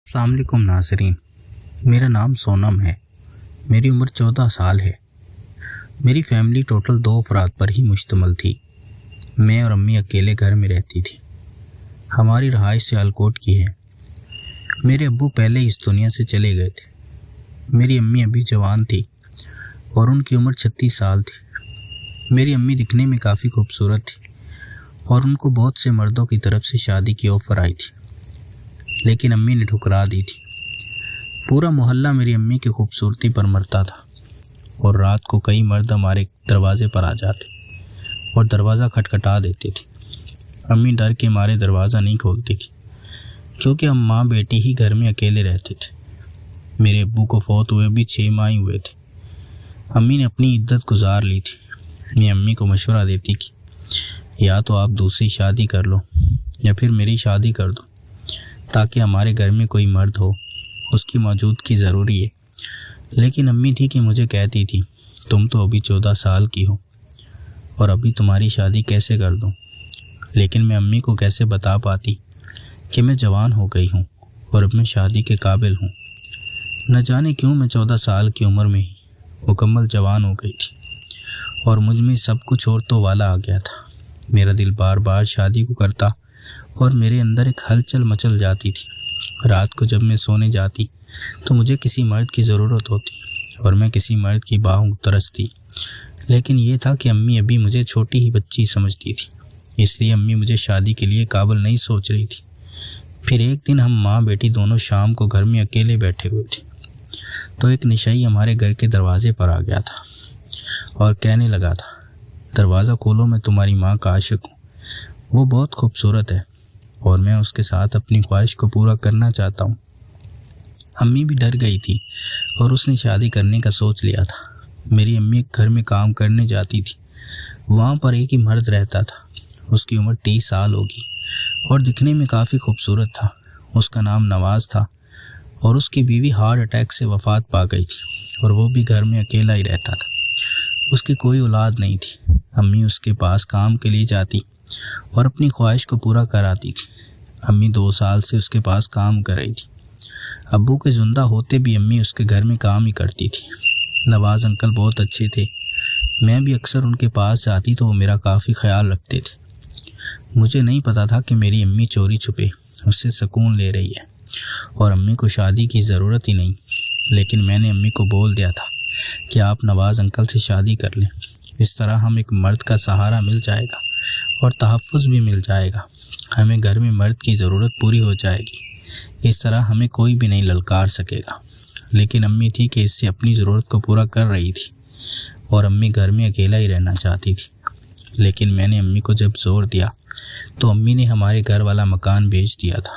السلام علیکم ناظرین، میرا نام سونم ہے۔ میری عمر 14 سال ہے۔ میری فیملی ٹوٹل 2 افراد پر ہی مشتمل تھی۔ میں اور امی اکیلے گھر میں رہتی تھی۔ ہماری رہائش سیالکوٹ کی ہے۔ میرے ابو پہلے اس دنیا سے چلے گئے تھے۔ میری امی ابھی جوان تھی اور ان کی عمر 36 سال تھی۔ میری امی دکھنے میں کافی خوبصورت تھی اور ان کو بہت سے مردوں کی طرف سے شادی کی آفر آئی تھی، لیکن امی نے ٹھکرا دی تھی۔ پورا محلہ میری امی کی خوبصورتی پر مرتا تھا اور رات کو کئی مرد ہمارے دروازے پر آ جاتے اور دروازہ کھٹکھٹا دیتے تھے۔ امی ڈر کے مارے دروازہ نہیں کھولتی تھی کیونکہ ہم ماں بیٹی ہی گھر میں اکیلے رہتے تھے۔ میرے ابو کو فوت ہوئے بھی 6 ماہ ہی ہوئے تھے۔ امی نے اپنی عدت گزار لی تھی۔ میں امی کو مشورہ دیتی کہ یا تو آپ دوسری شادی کر لو یا پھر میری شادی کر دو تاکہ ہمارے گھر میں کوئی مرد ہو، اس کی موجودگی ضروری ہے۔ لیکن امی تھی کہ مجھے کہتی تھی تم تو ابھی 14 سال کی ہو اور ابھی تمہاری شادی کیسے کر دوں۔ لیکن میں امی کو کیسے بتا پاتی کہ میں جوان ہو گئی ہوں اور اب میں شادی کے قابل ہوں۔ نہ جانے کیوں میں 14 سال کی عمر میں ہی مکمل جوان ہو گئی تھی اور مجھ میں سب کچھ عورتوں والا آ گیا تھا۔ میرا دل بار بار شادی کو کرتا اور میرے اندر ایک ہلچل مچل جاتی تھی۔ رات کو جب میں سونے جاتی تو مجھے کسی مرد کی ضرورت ہوتی اور میں کسی مرد کی باہوں کو ترستی، لیکن یہ تھا کہ امی ابھی مجھے چھوٹی ہی بچی سمجھتی تھی، اس لیے امی مجھے شادی کے لیے قابل نہیں سوچ رہی تھی۔ پھر ایک دن ہم ماں بیٹی دونوں شام کو گھر میں اکیلے بیٹھے ہوئے تھے تو ایک نشئی ہمارے گھر کے دروازے پر آ گیا تھا اور کہنے لگا تھا دروازہ کھولو، میں تمہاری ماں کا عاشق ہوں، وہ بہت خوبصورت ہے اور میں اس کے ساتھ اپنی خواہش کو پورا کرنا چاہتا ہوں۔ امی بھی ڈر گئی تھی اور اس نے شادی کرنے کا سوچ لیا تھا۔ میری امی ایک گھر میں کام کرنے جاتی تھی۔ وہاں پر ایک ہی مرد رہتا تھا۔ اس کی عمر 30 سال ہوگی اور دکھنے میں کافی خوبصورت تھا۔ اس کا نام نواز تھا اور اس کی بیوی ہارٹ اٹیک سے وفات پا گئی تھی اور وہ بھی گھر میں اکیلا ہی رہتا تھا۔ اس کی کوئی اولاد نہیں تھی۔ امی اس کے پاس کام کے لیے جاتی اور اپنی خواہش کو پورا کراتی تھی۔ امی 2 سال سے اس کے پاس کام کر رہی تھی۔ ابو کے زندہ ہوتے بھی امی اس کے گھر میں کام ہی کرتی تھی۔ نواز انکل بہت اچھے تھے۔ میں بھی اکثر ان کے پاس جاتی تو وہ میرا کافی خیال رکھتے تھے۔ مجھے نہیں پتا تھا کہ میری امی چوری چھپے اس سے سکون لے رہی ہے اور امی کو شادی کی ضرورت ہی نہیں، لیکن میں نے امی کو بول دیا تھا کہ آپ نواز انکل سے شادی کر لیں، اس طرح ہم ایک مرد کا سہارا مل جائے گا اور تحفظ بھی مل جائے گا۔ ہمیں گھر میں مرد کی ضرورت پوری ہو جائے گی، اس طرح ہمیں کوئی بھی نہیں للکار سکے گا۔ لیکن امی تھی کہ اس سے اپنی ضرورت کو پورا کر رہی تھی اور امی گھر میں اکیلا ہی رہنا چاہتی تھی۔ لیکن میں نے امی کو جب زور دیا تو امی نے ہمارے گھر والا مکان بیچ دیا تھا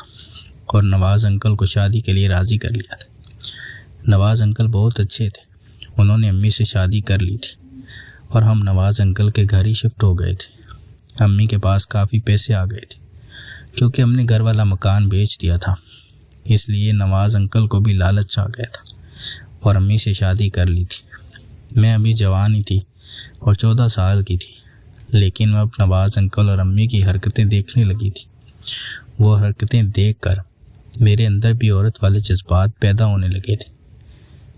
اور نواز انکل کو شادی کے لیے راضی کر لیا تھا۔ نواز انکل بہت اچھے تھے۔ انہوں نے امی سے شادی کر لی تھی اور ہم نواز انکل کے گھر ہی شفٹ ہو گئے تھے۔ امی کے پاس کافی پیسے آ گئے تھے کیونکہ ہم نے گھر والا مکان بیچ دیا تھا، اس لیے نواز انکل کو بھی لالچ آ گیا تھا اور امی سے شادی کر لی تھی۔ میں ابھی جوان ہی تھی اور 14 سال کی تھی، لیکن میں اب نواز انکل اور امی کی حرکتیں دیکھنے لگی تھی۔ وہ حرکتیں دیکھ کر میرے اندر بھی عورت والے جذبات پیدا ہونے لگے تھے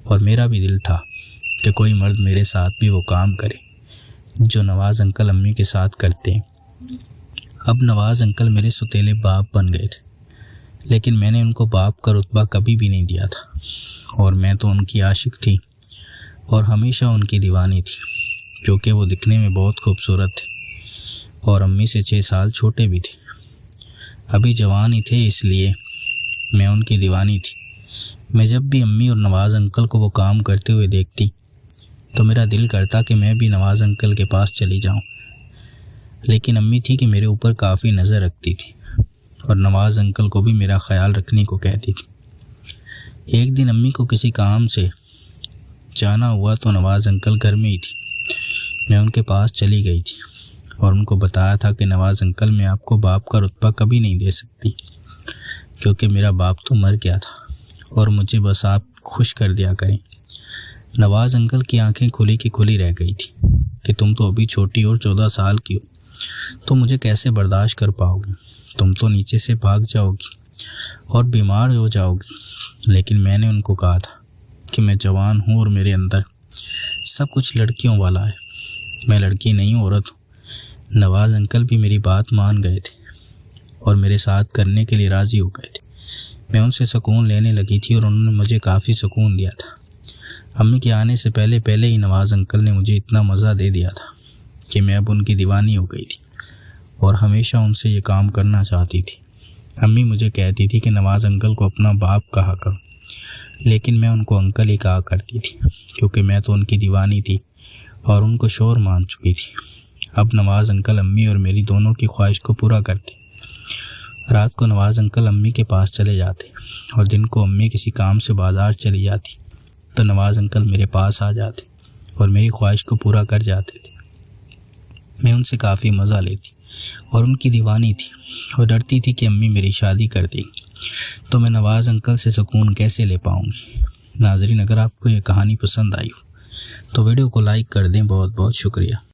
اور میرا بھی دل تھا کہ کوئی مرد میرے ساتھ بھی وہ کام کرے جو نواز انکل امی کے ساتھ کرتے ہیں۔ اب نواز انکل میرے ستیلے باپ بن گئے تھے، لیکن میں نے ان کو باپ کا رتبہ کبھی بھی نہیں دیا تھا اور میں تو ان کی عاشق تھی اور ہمیشہ ان کی دیوانی تھی کیونکہ وہ دکھنے میں بہت خوبصورت تھے اور امی سے 6 سال چھوٹے بھی تھے۔ ابھی جوان ہی تھے، اس لیے میں ان کی دیوانی تھی۔ میں جب بھی امی اور نواز انکل کو وہ کام کرتے ہوئے دیکھتی تو میرا دل کرتا کہ میں بھی نواز انکل کے پاس چلی جاؤں، لیکن امی تھی کہ میرے اوپر کافی نظر رکھتی تھی اور نواز انکل کو بھی میرا خیال رکھنے کو کہتی تھی۔ ایک دن امی کو کسی کام سے جانا ہوا تو نواز انکل گھر میں ہی تھی۔ میں ان کے پاس چلی گئی تھی اور ان کو بتایا تھا کہ نواز انکل میں آپ کو باپ کا رتبہ کبھی نہیں دے سکتی کیونکہ میرا باپ تو مر گیا تھا اور مجھے بس آپ خوش کر دیا کریں۔ نواز انکل کی آنکھیں کھلی کی کھلی رہ گئی تھی کہ تم تو ابھی چھوٹی اور 14 سال کی ہو، تو مجھے کیسے برداشت کر پاؤ گے؟ تم تو نیچے سے بھاگ جاؤ گی اور بیمار ہو جاؤ گی، لیکن میں نے ان کو کہا تھا کہ میں جوان ہوں اور میرے اندر سب کچھ لڑکیوں والا ہے، میں لڑکی نہیں عورت ہوں۔ نواز انکل بھی میری بات مان گئے تھے اور میرے ساتھ کرنے کے لیے راضی ہو گئے تھے۔ میں ان سے سکون لینے لگی تھی اور انہوں نے مجھے کافی سکون دیا تھا۔ امی کے آنے سے پہلے ہی نواز انکل نے مجھے اتنا مزہ دے دیا تھا کہ میں اب ان کی دیوانی ہو گئی تھی اور ہمیشہ ان سے یہ کام کرنا چاہتی تھی۔ امی مجھے کہتی تھی کہ نواز انکل کو اپنا باپ کہا کرو، لیکن میں ان کو انکل ہی کہا کرتی تھی کیونکہ میں تو ان کی دیوانی تھی اور ان کو شور مان چکی تھی۔ اب نواز انکل امی اور میری دونوں کی خواہش کو پورا کرتے۔ رات کو نواز انکل امی کے پاس چلے جاتے اور دن کو امی کسی کام سے بازار چلی جاتی تو نواز انکل میرے پاس آ جاتے اور میری خواہش کو پورا کر جاتے تھے۔ میں ان سے کافی مزہ لیتی اور ان کی دیوانی تھی اور ڈرتی تھی کہ امی میری شادی کر دیں تو میں نواز انکل سے سکون کیسے لے پاؤں گی۔ ناظرین، اگر آپ کو یہ کہانی پسند آئی ہو تو ویڈیو کو لائک کر دیں۔ بہت بہت شکریہ۔